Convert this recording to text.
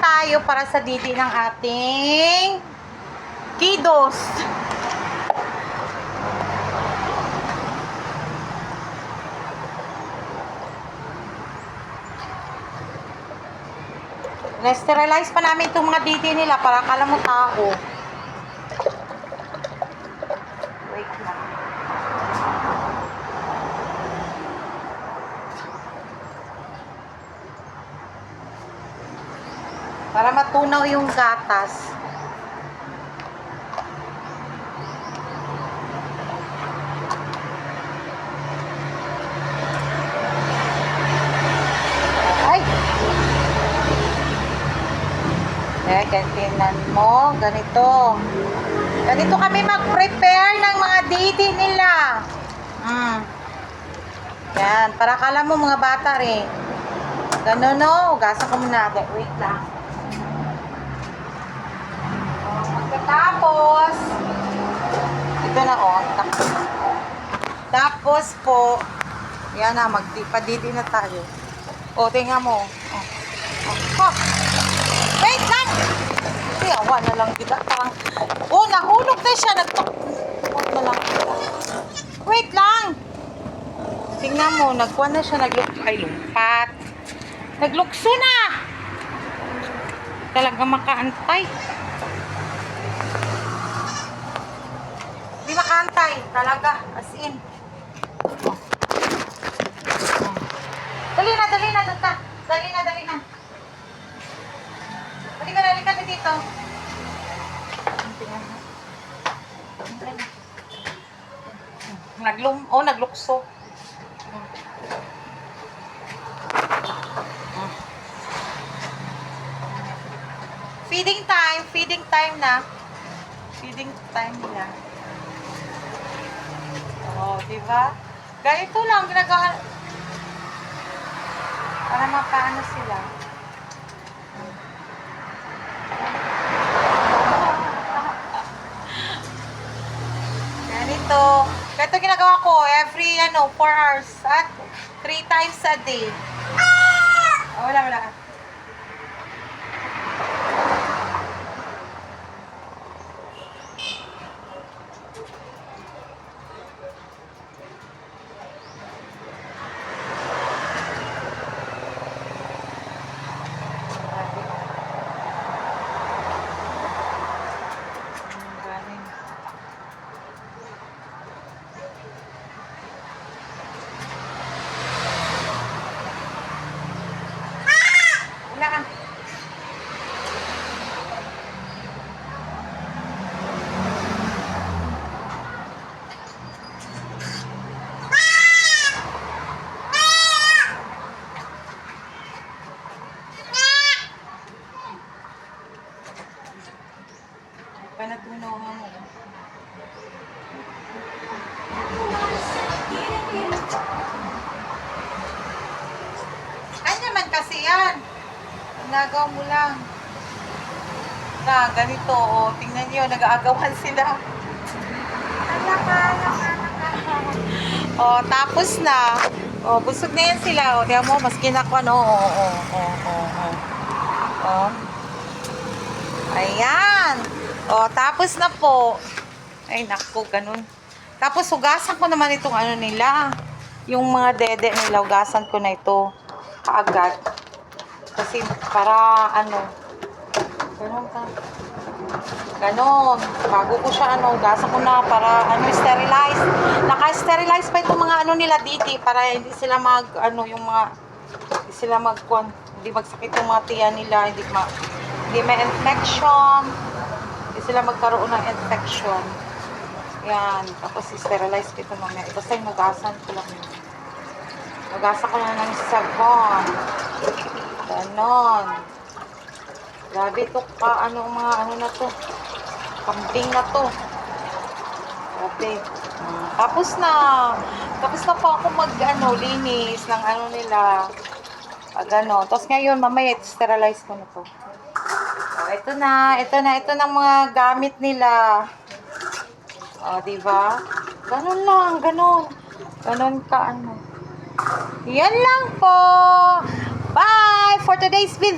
tayo para sa didi ng ating kiddos. Na-sterilize pa namin itong mga didi nila para akala mo tao. Wait lang. Para matunaw yung gatas. Ay! Gantinan mo. Ganito. Ganito kami mag-prepare ng mga didi nila. Yan. Para akala mo mga bata rin. Ganun no. Gasa ko muna. Wait lang. Tapos, ito na tapos po, yan na, magpadidi na tayo. Tingnan mo. Wait lang! Awa na lang kita. Nahulog na siya. Nagtukot na lang. Wait lang! Tingnan mo, nagkuha na siya, lumpat. Naglukso na! Talaga makaantay. Hindi makaantay. Talaga. As in. Dali na. Dali na. Dali ka dito. Naglukso. Feeding time na. Feeding time nila. Diba? Ganito lang ginagawa. Para mapaano sila. Ganito ginagawa ko every 4 hours at 3 times a day. Wala. Panatunaw mo. Ay naman kasi yan. Nagaw mo lang. Ganito. Tingnan nyo, nag-aagawan sila. Tapos na. Busog na yan sila. Tingnan mo, mas kinakwa, no? Ayan. Tapos na po. Ay, naku, ganun. Tapos, hugasan ko naman itong nila. Yung mga dede nila, hugasan ko na ito. Kaagad. Kasi, para, ganun ka. Ganun. Bago ko siya, hugasan ko na para, sterilize. Naka-sterilize pa itong mga, nila diti. Para hindi sila hindi magsakit yung mga tiyan nila. Hindi may infection. Hindi sila magkaroon ng infection. Yan. Tapos sterilize ko ito mamaya. Basta yung hugasan ko lang. Hugasan ko lang ng sabon. Ganon. Grabe ito na to. Kambing na to. Grabe. Tapos na po ako linis ng nila. Tapos ngayon, mamaya sterilize ko na to. Ito na ng mga gamit nila. Diba? Ganun lang, ganun. Ganun ka, Yan lang po. Bye for today's video.